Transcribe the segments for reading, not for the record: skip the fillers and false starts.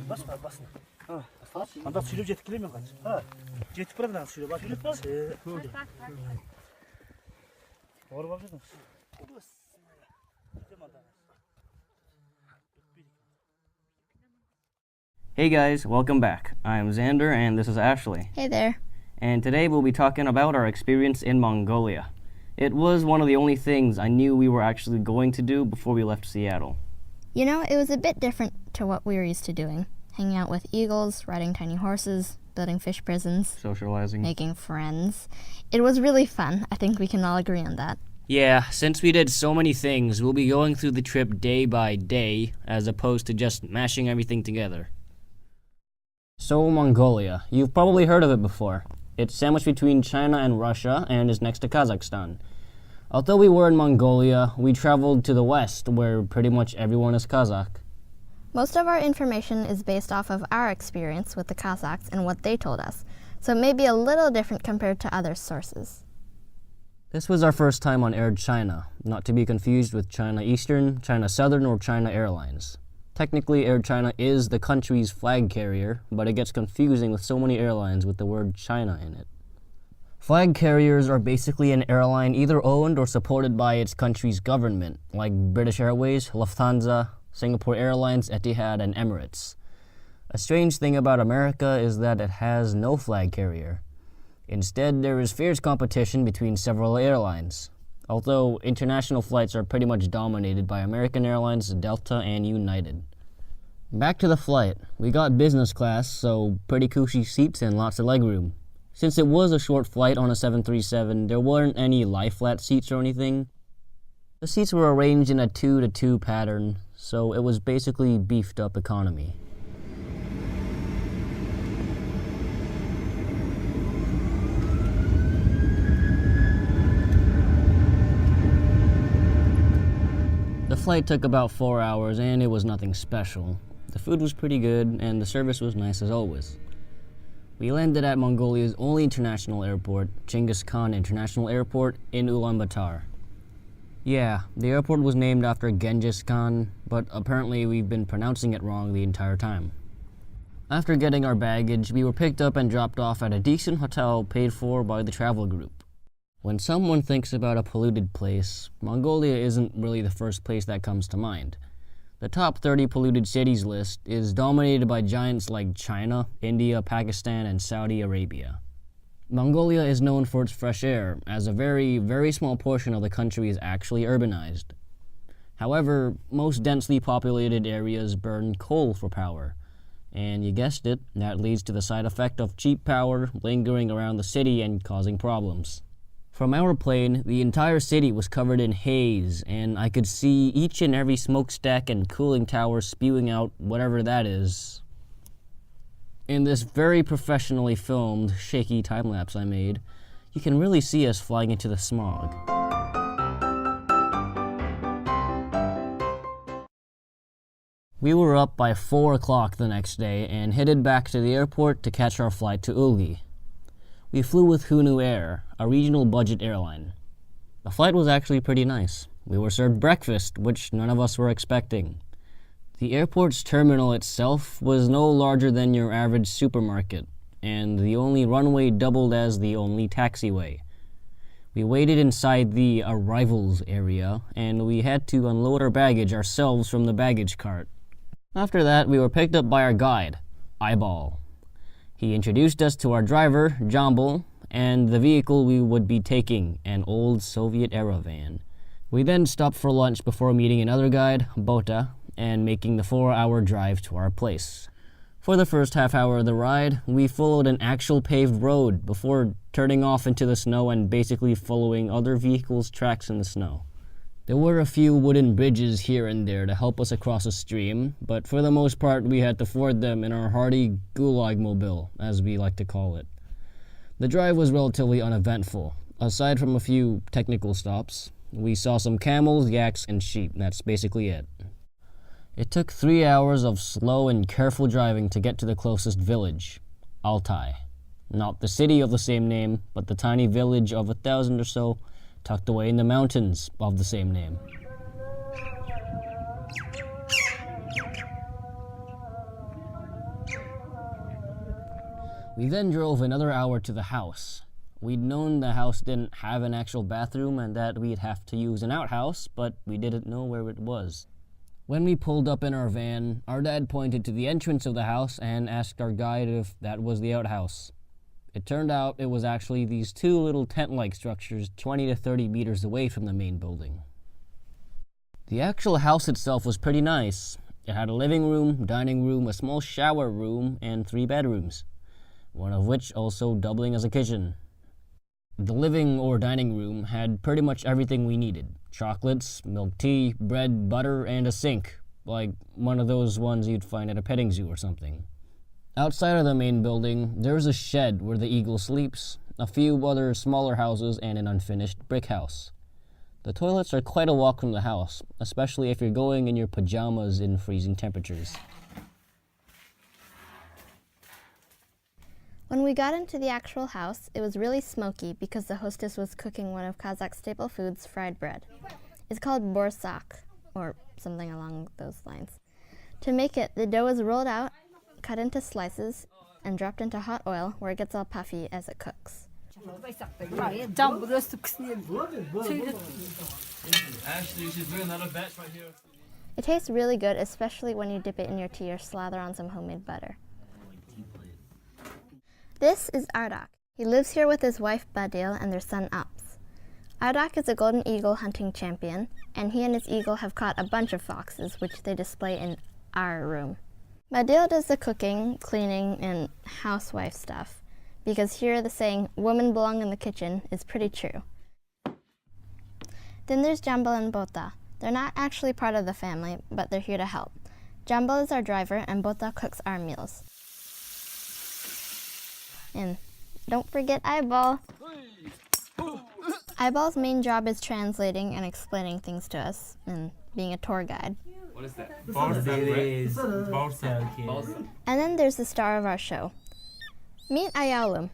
Basma basma. Ha. Anda sürüp jetkilemiyor kaç. Ha. Jetip bırak lan sürüp. Bak sürüp bas. Doğru bakıyorsun. Hey guys, welcome back. I'm Xander and this is Ashley. Hey there. And today we'll be talking about our experience in Mongolia. It was one of the only things I knew we were actually going to do before we left Seattle. You know, it was a bit different to what we were used to doing. Hanging out with eagles, riding tiny horses, building fish prisons, Socializing. making friends. It was really fun. I think we can all agree on that. Yeah, since we did so many things, we'll be going through the trip day by day as opposed to just mashing everything together. So, Mongolia. You've probably heard of it before. It's sandwiched between China and Russia and is next to Kazakhstan. Although we were in Mongolia, we traveled to the west, where pretty much everyone is Kazakh. Most of our information is based off of our experience with the Kazakhs and what they told us, so it may be a little different compared to other sources. This was our first time on Air China, not to be confused with China Eastern, China Southern, or China Airlines. Technically, Air China is the country's flag carrier, but it gets confusing with so many airlines with the word China in it. Flag carriers are basically an airline either owned or supported by its country's government, like British Airways, Lufthansa, Singapore Airlines, Etihad, and Emirates. A strange thing about America is that it has no flag carrier. Instead, there is fierce competition between several airlines. Although international flights are pretty much dominated by American Airlines, Delta, and United. Back to the flight. We got business class, so pretty cushy seats and lots of legroom. Since it was a short flight on a 737, there weren't any lie-flat seats or anything. The seats were arranged in a 2-to-2 pattern, so it was basically beefed-up economy. The flight took about 4 hours, and it was nothing special. The food was pretty good, and the service was nice as always. We landed at Mongolia's only international airport, Genghis Khan International Airport, in Ulaanbaatar. Yeah, the airport was named after Genghis Khan, but apparently we've been pronouncing it wrong the entire time. After getting our baggage, we were picked up and dropped off at a decent hotel paid for by the travel group. When someone thinks about a polluted place, Mongolia isn't really the first place that comes to mind. The top 30 polluted cities list is dominated by giants like China, India, Pakistan, and Saudi Arabia. Mongolia is known for its fresh air, as a very, very small portion of the country is actually urbanized. However, most densely populated areas burn coal for power. And you guessed it, that leads to the side effect of cheap power lingering around the city and causing problems. From our plane, the entire city was covered in haze, and I could see each and every smokestack and cooling tower spewing out whatever that is. In this very professionally filmed, shaky time-lapse I made, you can really see us flying into the smog. We were up by 4 o'clock the next day and headed back to the airport to catch our flight to Ugi. We flew with Hunu Air, a regional budget airline. The flight was actually pretty nice. We were served breakfast, which none of us were expecting. The airport's terminal itself was no larger than your average supermarket, and the only runway doubled as the only taxiway. We waited inside the arrivals area, and we had to unload our baggage ourselves from the baggage cart. After that, we were picked up by our guide, Eyeball. He introduced us to our driver, Jambal, and the vehicle we would be taking, an old Soviet-era van. We then stopped for lunch before meeting another guide, Bota, and making the 4-hour drive to our place. For the first half hour of the ride, we followed an actual paved road before turning off into the snow and basically following other vehicles' tracks in the snow. There were a few wooden bridges here and there to help us across a stream, but for the most part we had to ford them in our hardy gulag mobile, as we like to call it. The drive was relatively uneventful. Aside from a few technical stops, we saw some camels, yaks, and sheep. That's basically it. It took 3 hours of slow and careful driving to get to the closest village, Altai. Not the city of the same name, but the tiny village of 1,000 or so, tucked away in the mountains of the same name. We then drove another hour to the house. We'd known the house didn't have an actual bathroom and that we'd have to use an outhouse, but we didn't know where it was. When we pulled up in our van, our dad pointed to the entrance of the house and asked our guide if that was the outhouse. It turned out it was actually these two little tent-like structures 20 to 30 meters away from the main building. The actual house itself was pretty nice. It had a living room, dining room, a small shower room, and 3 bedrooms, one of which also doubling as a kitchen. The living or dining room had pretty much everything we needed. Chocolates, milk tea, bread, butter, and a sink, like one of those ones you'd find at a petting zoo or something. Outside of the main building, there's a shed where the eagle sleeps, a few other smaller houses, and an unfinished brick house. The toilets are quite a walk from the house, especially if you're going in your pajamas in freezing temperatures. When we got into the actual house, it was really smoky because the hostess was cooking one of Kazakh staple foods, fried bread. It's called borsak, or something along those lines. To make it, the dough is rolled out, cut into slices, and dropped into hot oil where it gets all puffy as it cooks. Ashley, you should bring another batch right here. It tastes really good, especially when you dip it in your tea or slather on some homemade butter. This is Ardak. He lives here with his wife Badil and their son Aps. Ardak is a golden eagle hunting champion, and he and his eagle have caught a bunch of foxes, which they display in our room. Badil does the cooking, cleaning, and housewife stuff, because here the saying, women belong in the kitchen, is pretty true. Then there's Jambal and Bota. They're not actually part of the family, but they're here to help. Jambal is our driver, and Bota cooks our meals. And don't forget Eyeball. Eyeball's main job is translating and explaining things to us, and being a tour guide. What is that? And then there's the star of our show. Meet Ayalum.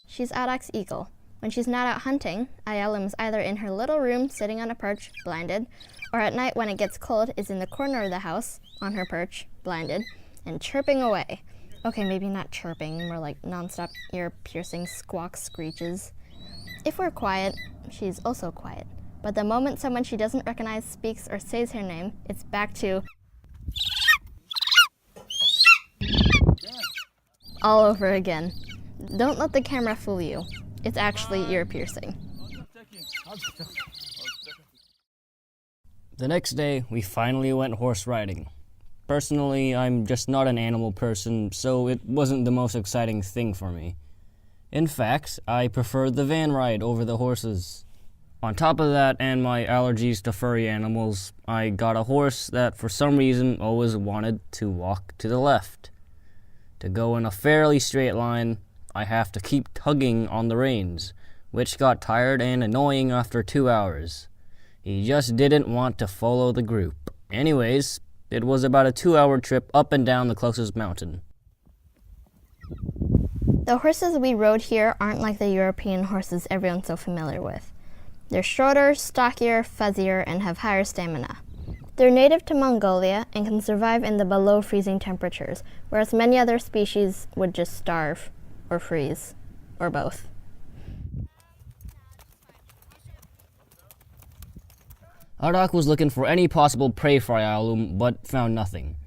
She's Arak's eagle. When she's not out hunting, Ayalum is either in her little room sitting on a perch, blinded, or at night when it gets cold is in the corner of the house, on her perch, blinded, and chirping away. Okay, maybe not chirping, more like non-stop ear-piercing squawk screeches. If we're quiet, she's also quiet. But the moment someone she doesn't recognize speaks or says her name, it's back to all over again. Don't let the camera fool you. It's actually ear-piercing. The next day, we finally went horse riding. Personally, I'm just not an animal person, so it wasn't the most exciting thing for me. In fact, I preferred the van ride over the horses. On top of that, and my allergies to furry animals, I got a horse that for some reason always wanted to walk to the left. To go in a fairly straight line, I have to keep tugging on the reins, which got tired and annoying after 2 hours. He just didn't want to follow the group. Anyways, it was about a 2-hour trip up and down the closest mountain. The horses we rode here aren't like the European horses everyone's so familiar with. They're shorter, stockier, fuzzier, and have higher stamina. They're native to Mongolia and can survive in the below freezing temperatures, whereas many other species would just starve or freeze, or both. Ardak was looking for any possible prey for Ayalum, but found nothing.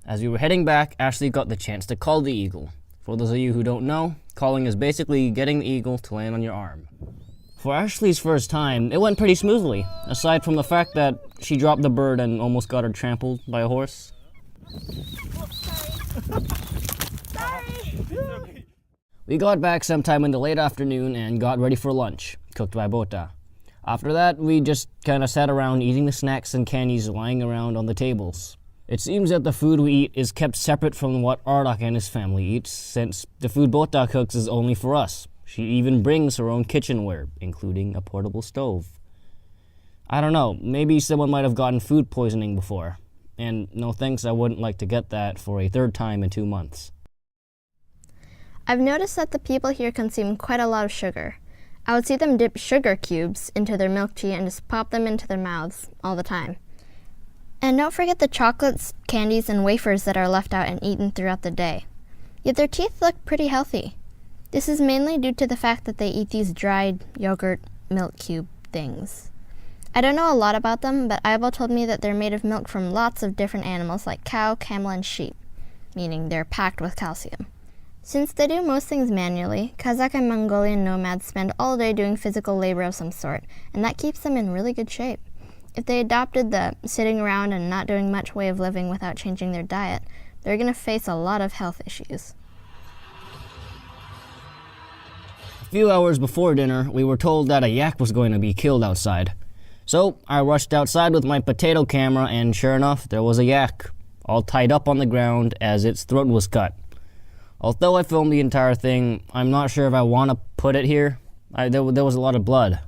As we were heading back, Ashley got the chance to call the eagle. For those of you who don't know, calling is basically getting the eagle to land on your arm. For Ashley's first time, it went pretty smoothly, aside from the fact that she dropped the bird and almost got her trampled by a horse. We got back sometime in the late afternoon and got ready for lunch, cooked by Bota. After that, we just kind of sat around eating the snacks and candies lying around on the tables. It seems that the food we eat is kept separate from what Ardak and his family eats, since the food Bota cooks is only for us. She even brings her own kitchenware, including a portable stove. I don't know, maybe someone might have gotten food poisoning before. And no thanks, I wouldn't like to get that for a third time in 2 months. I've noticed that the people here consume quite a lot of sugar. I would see them dip sugar cubes into their milk tea and just pop them into their mouths all the time. And don't forget the chocolates, candies, and wafers that are left out and eaten throughout the day. Yet their teeth look pretty healthy. This is mainly due to the fact that they eat these dried yogurt milk cube things. I don't know a lot about them, but Eyeball told me that they're made of milk from lots of different animals like cow, camel, and sheep, meaning they're packed with calcium. Since they do most things manually, Kazakh and Mongolian nomads spend all day doing physical labor of some sort, and that keeps them in really good shape. If they adopted the sitting around and not doing much way of living without changing their diet, they're going to face a lot of health issues. A few hours before dinner, we were told that a yak was going to be killed outside. So I rushed outside with my potato camera, and sure enough, there was a yak, all tied up on the ground as its throat was cut. Although I filmed the entire thing, I'm not sure if I want to put it here. There was a lot of blood.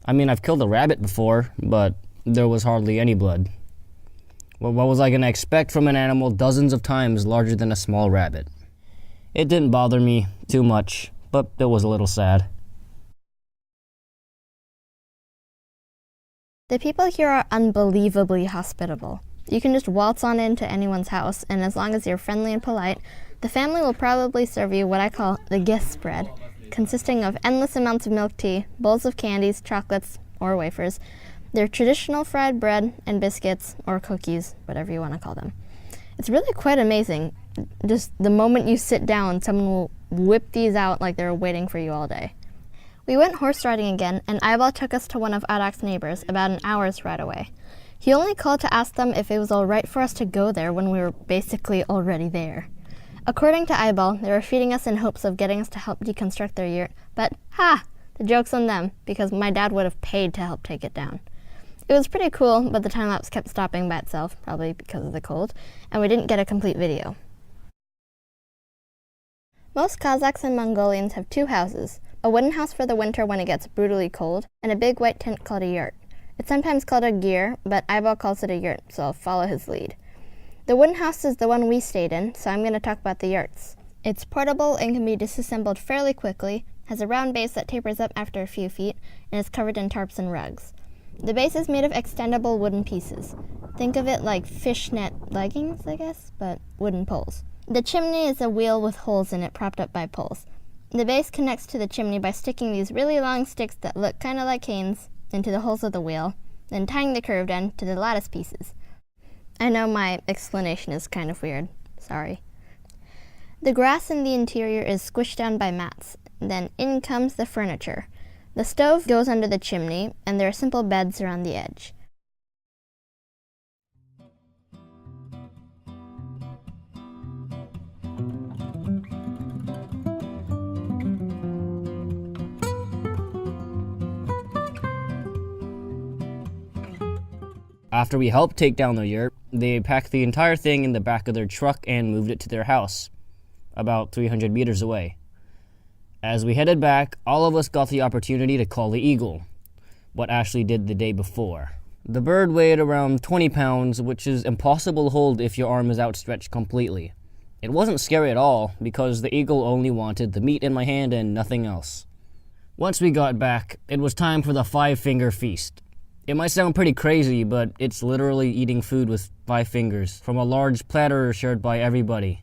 I mean, I've killed a rabbit before, but there was hardly any blood. Well, what was I going to expect from an animal dozens of times larger than a small rabbit? It didn't bother me too much, but it was a little sad. The people here are unbelievably hospitable. You can just waltz on into anyone's house, and as long as you're friendly and polite, the family will probably serve you what I call the guest spread, consisting of endless amounts of milk tea, bowls of candies, chocolates, or wafers, their traditional fried bread and biscuits, or cookies, whatever you want to call them. It's really quite amazing. Just the moment you sit down, someone will whip these out like they're waiting for you all day. We went horse riding again, and Eyeball took us to one of Arak's neighbors, about an hour's ride away. He only called to ask them if it was all right for us to go there when we were basically already there. According to Eyeball, they were feeding us in hopes of getting us to help deconstruct their yurt, but the joke's on them, because my dad would have paid to help take it down. It was pretty cool, but the time-lapse kept stopping by itself, probably because of the cold, and we didn't get a complete video. Most Kazakhs and Mongolians have two houses, a wooden house for the winter when it gets brutally cold, and a big white tent called a yurt. It's sometimes called a gyr, but Eyeball calls it a yurt, so I'll follow his lead. The wooden house is the one we stayed in, so I'm going to talk about the yurts. It's portable and can be disassembled fairly quickly, has a round base that tapers up after a few feet, and is covered in tarps and rugs. The base is made of extendable wooden pieces. Think of it like fishnet leggings, I guess, but wooden poles. The chimney is a wheel with holes in it propped up by poles. The base connects to the chimney by sticking these really long sticks that look kind of like canes into the holes of the wheel, then tying the curved end to the lattice pieces. I know my explanation is kind of weird. Sorry. The grass in the interior is squished down by mats. Then in comes the furniture. The stove goes under the chimney, and there are simple beds around the edge. After we helped take down their yurt, they packed the entire thing in the back of their truck and moved it to their house, about 300 meters away. As we headed back, all of us got the opportunity to call the eagle, what Ashley did the day before. The bird weighed around 20 pounds, which is impossible to hold if your arm is outstretched completely. It wasn't scary at all, because the eagle only wanted the meat in my hand and nothing else. Once we got back, it was time for the 5-finger feast. It might sound pretty crazy, but it's literally eating food with 5 fingers from a large platter shared by everybody.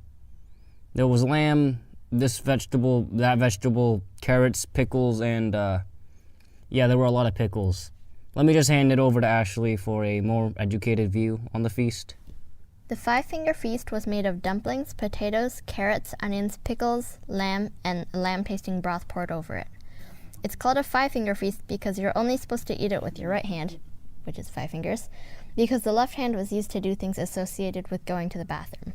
There was lamb, this vegetable, that vegetable, carrots, pickles, and there were a lot of pickles. Let me just hand it over to Ashley for a more educated view on the feast. The 5-finger feast was made of dumplings, potatoes, carrots, onions, pickles, lamb, and lamb-tasting broth poured over it. It's called a 5-finger feast because you're only supposed to eat it with your right hand, which is 5 fingers, because the left hand was used to do things associated with going to the bathroom.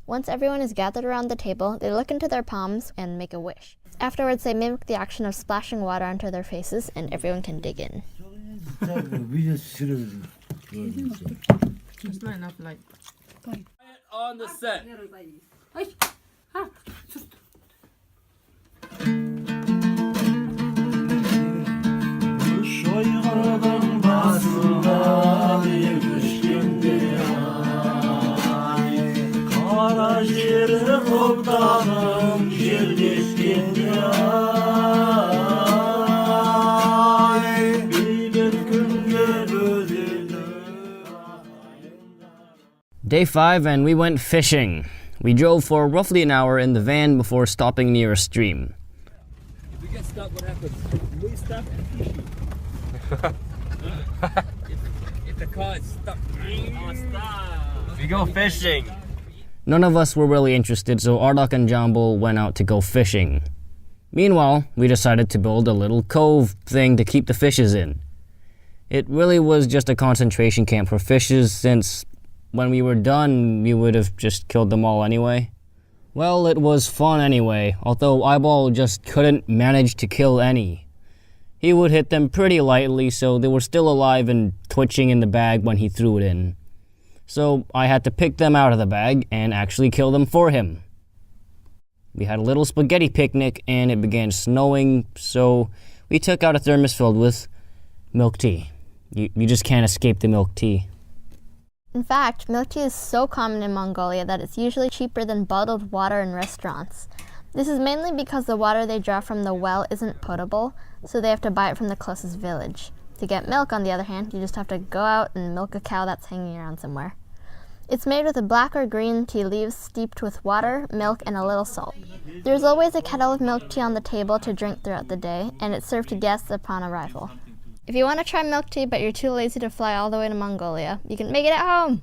Once everyone is gathered around the table, they look into their palms and make a wish. Afterwards, they mimic the action of splashing water onto their faces, and everyone can dig in. Just line up like. On the set. Day 5, and we went fishing. We drove for roughly an hour in the van before stopping near a stream. If we get stuck, what happens? We stop and fishing. If the car is stuck, We go fishing. None of us were really interested, so Ardok and Jambul went out to go fishing. Meanwhile, we decided to build a little cove thing to keep the fishes in. It really was just a concentration camp for fishes, since when we were done, we would have just killed them all anyway. Well, it was fun anyway, although Eyeball just couldn't manage to kill any. He would hit them pretty lightly, so they were still alive and twitching in the bag when he threw it in. So I had to pick them out of the bag and actually kill them for him. We had a little spaghetti picnic and it began snowing, so we took out a thermos filled with milk tea. You just can't escape the milk tea. In fact, milk tea is so common in Mongolia that it's usually cheaper than bottled water in restaurants. This is mainly because the water they draw from the well isn't potable, so they have to buy it from the closest village. To get milk, on the other hand, you just have to go out and milk a cow that's hanging around somewhere. It's made with a black or green tea leaves steeped with water, milk, and a little salt. There's always a kettle of milk tea on the table to drink throughout the day, and it's served to guests upon arrival. If you want to try milk tea but you're too lazy to fly all the way to Mongolia, you can make it at home!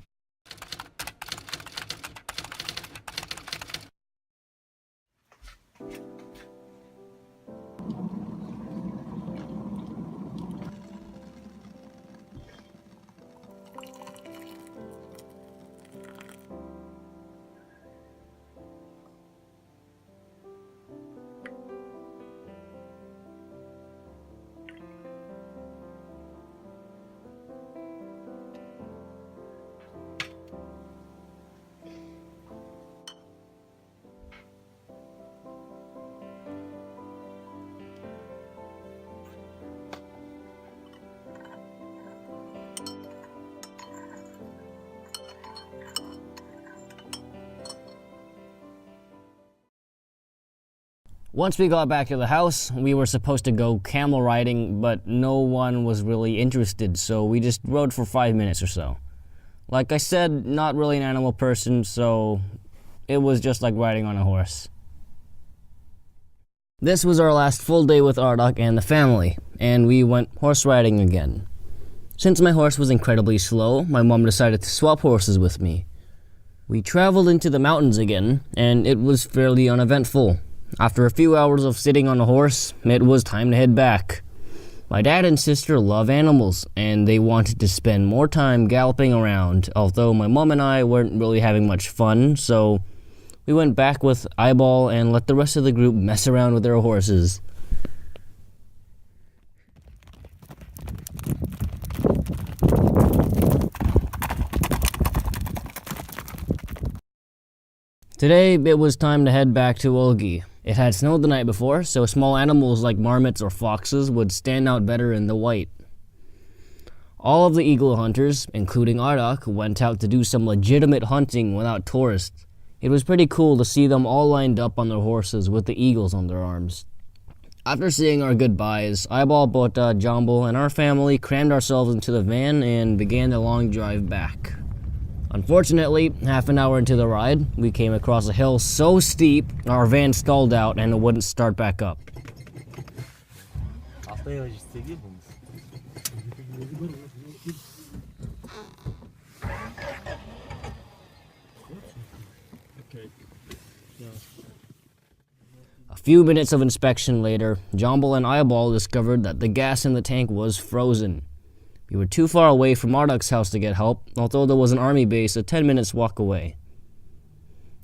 Once we got back to the house, we were supposed to go camel riding, but no one was really interested, so we just rode for 5 minutes or so. Like I said, not really an animal person, so it was just like riding on a horse. This was our last full day with Ardok and the family, and we went horse riding again. Since my horse was incredibly slow, my mom decided to swap horses with me. We traveled into the mountains again, and it was fairly uneventful. After a few hours of sitting on a horse, it was time to head back. My dad and sister love animals, and they wanted to spend more time galloping around, although my mom and I weren't really having much fun, so we went back with Eyeball and let the rest of the group mess around with their horses. Today, it was time to head back to Ulgi. It had snowed the night before, so small animals like marmots or foxes would stand out better in the white. All of the eagle hunters, including Ardok, went out to do some legitimate hunting without tourists. It was pretty cool to see them all lined up on their horses with the eagles on their arms. After saying our goodbyes, Eyeball, Bota, Jambul, and our family crammed ourselves into the van and began the long drive back. Unfortunately, half an hour into the ride, we came across a hill so steep, our van stalled out and it wouldn't start back up. A few minutes of inspection later, Jambul and Eyeball discovered that the gas in the tank was frozen. We were too far away from Ardok's house to get help, although there was an army base a 10 minutes walk away.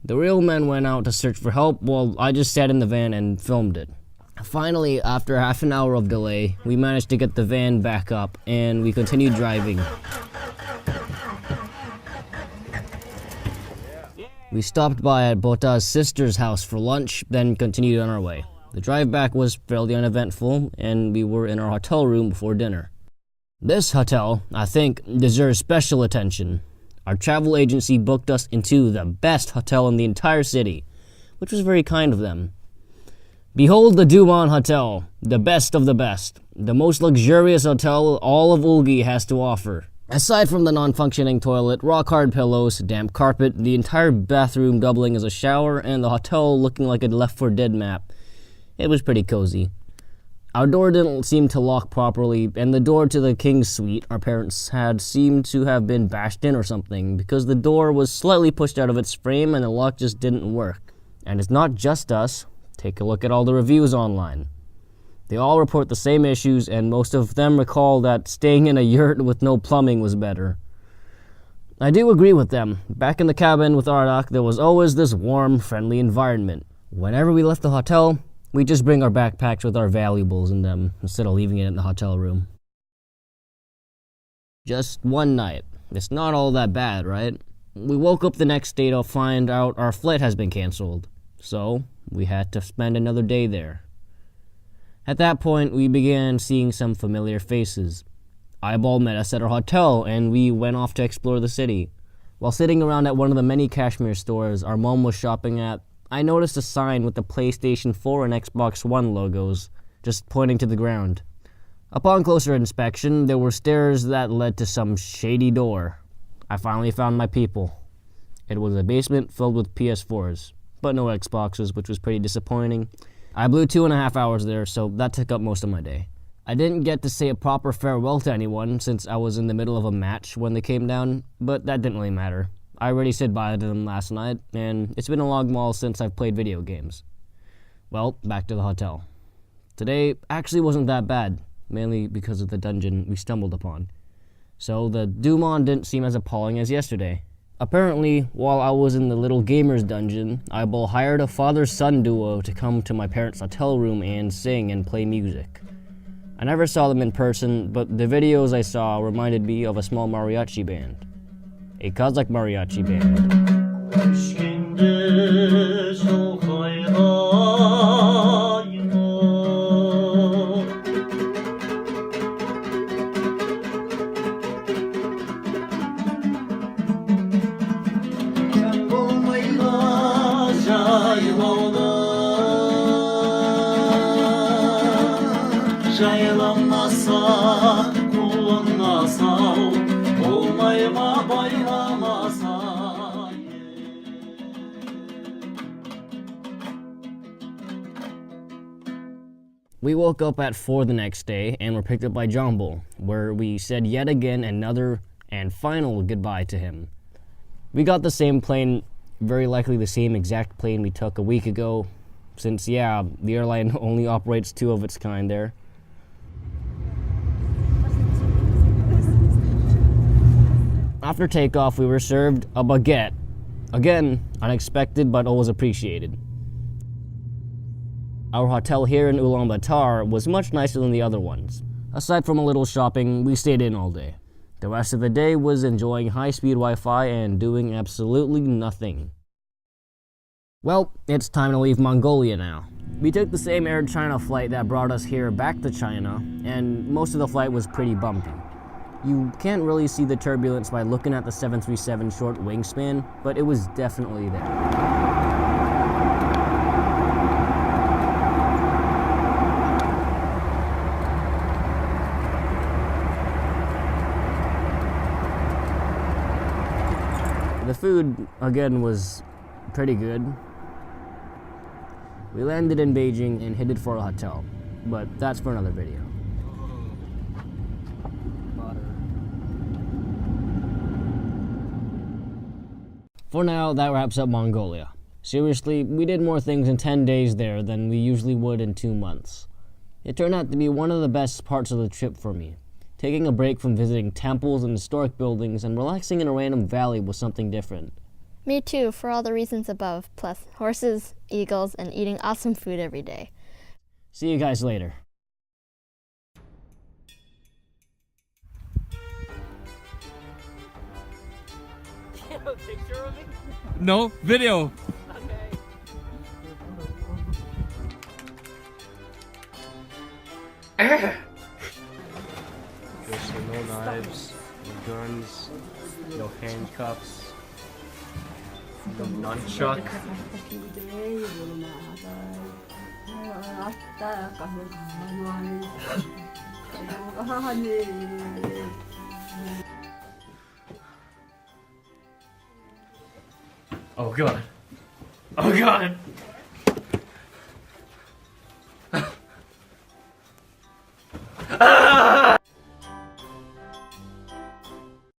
The real men went out to search for help while I just sat in the van and filmed it. Finally, after half an hour of delay, we managed to get the van back up and we continued driving. We stopped by at Bota's sister's house for lunch, then continued on our way. The drive back was fairly uneventful and we were in our hotel room before dinner. This hotel, I think, deserves special attention. Our travel agency booked us into the best hotel in the entire city, which was very kind of them. Behold the Duman Hotel, the best of the best, the most luxurious hotel all of Ulgi has to offer. Aside from the non-functioning toilet, rock-hard pillows, damp carpet, the entire bathroom doubling as a shower, and the hotel looking like a Left 4 Dead map, it was pretty cozy. Our door didn't seem to lock properly, and the door to the king's suite our parents had seemed to have been bashed in or something, because the door was slightly pushed out of its frame and the lock just didn't work. And it's not just us. Take a look at all the reviews online. They all report the same issues, and most of them recall that staying in a yurt with no plumbing was better. I do agree with them. Back in the cabin with Ardak, there was always this warm, friendly environment. Whenever we left the hotel, we just bring our backpacks with our valuables in them, instead of leaving it in the hotel room. Just one night. It's not all that bad, right? We woke up the next day to find out our flight has been canceled. So, we had to spend another day there. At that point, we began seeing some familiar faces. Eyeball met us at our hotel, and we went off to explore the city. While sitting around at one of the many cashmere stores our mom was shopping at, I noticed a sign with the PlayStation 4 and Xbox One logos, just pointing to the ground. Upon closer inspection, there were stairs that led to some shady door. I finally found my people. It was a basement filled with PS4s, but no Xboxes, which was pretty disappointing. I blew 2.5 hours there, so that took up most of my day. I didn't get to say a proper farewell to anyone since I was in the middle of a match when they came down, but that didn't really matter. I already said bye to them last night, and it's been a long while since I've played video games. Well, back to the hotel. Today actually wasn't that bad, mainly because of the dungeon we stumbled upon. So the Dumon didn't seem as appalling as yesterday. Apparently, while I was in the little gamer's dungeon, Eyeball hired a father-son duo to come to my parents' hotel room and sing and play music. I never saw them in person, but the videos I saw reminded me of a small mariachi band. A Kazakh mariachi band. We woke up at 4 the next day and were picked up by Jumbo, where we said yet again another and final goodbye to him. We got the same plane, very likely the same exact plane we took a week ago, since, yeah, the airline only operates 2 of its kind there. After takeoff, we were served a baguette. Again, unexpected but always appreciated. Our hotel here in Ulaanbaatar was much nicer than the other ones. Aside from a little shopping, we stayed in all day. The rest of the day was enjoying high-speed Wi-Fi and doing absolutely nothing. Well, it's time to leave Mongolia now. We took the same Air China flight that brought us here back to China, and most of the flight was pretty bumpy. You can't really see the turbulence by looking at the 737 short wingspan, but it was definitely there. The food, again, was pretty good. We landed in Beijing and headed for a hotel, but that's for another video. For now, that wraps up Mongolia. Seriously, we did more things in 10 days there than we usually would in 2 months. It turned out to be one of the best parts of the trip for me. Taking a break from visiting temples and historic buildings and relaxing in a random valley was something different. Me too, for all the reasons above, plus horses, eagles, and eating awesome food every day. See you guys later. You have a picture of me? No, video. So no knives, no guns, no handcuffs, no nunchuck. Oh god. Oh god.